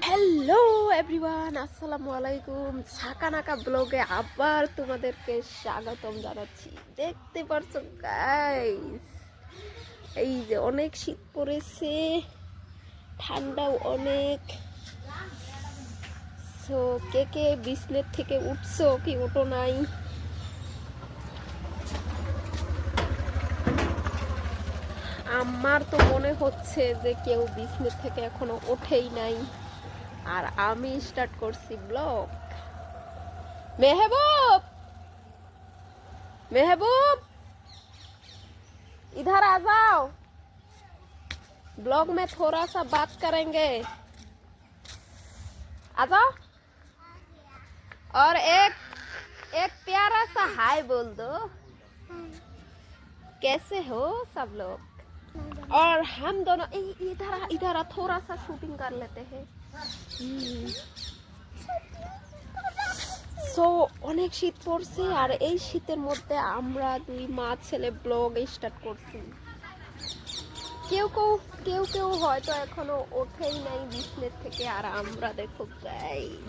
Hello everyone, আসসালামু আলাইকুম। সাকানাকা ব্লগে আবার তোমাদেরকে স্বাগতম জানাচ্ছি। দেখতে পারছো গাইস, এই যে অনেক শীত পড়েছে, ঠান্ডাও অনেক। সো কে কে বিছনের থেকে উঠছো কি ওঠো নাই? আমার তো মনে হচ্ছে যে কেউ বিছনের থেকে এখনো ওঠেই নাই, আর আমি স্টার্ট করছি ব্লগ। महबूब, महबूब इधर आ जाओ, ब्लॉग में थोड़ा सा बात करेंगे। आ जाओ और एक एक प्यारा सा हाय बोल दो। कैसे हो सब लोग? और हम दोनों इधर इधर थोड़ा सा शूटिंग कर लेते हैं। সো অনেক শীত পড়ছে, আর এই শীতের মধ্যে আমরা দুই মা ছেলে ব্লগ স্টার্ট করছি। কেউ কেউ কেউ হয়তো এখনো ওঠেই নাই বিছনের থেকে, আর আমরা দেখো গাইস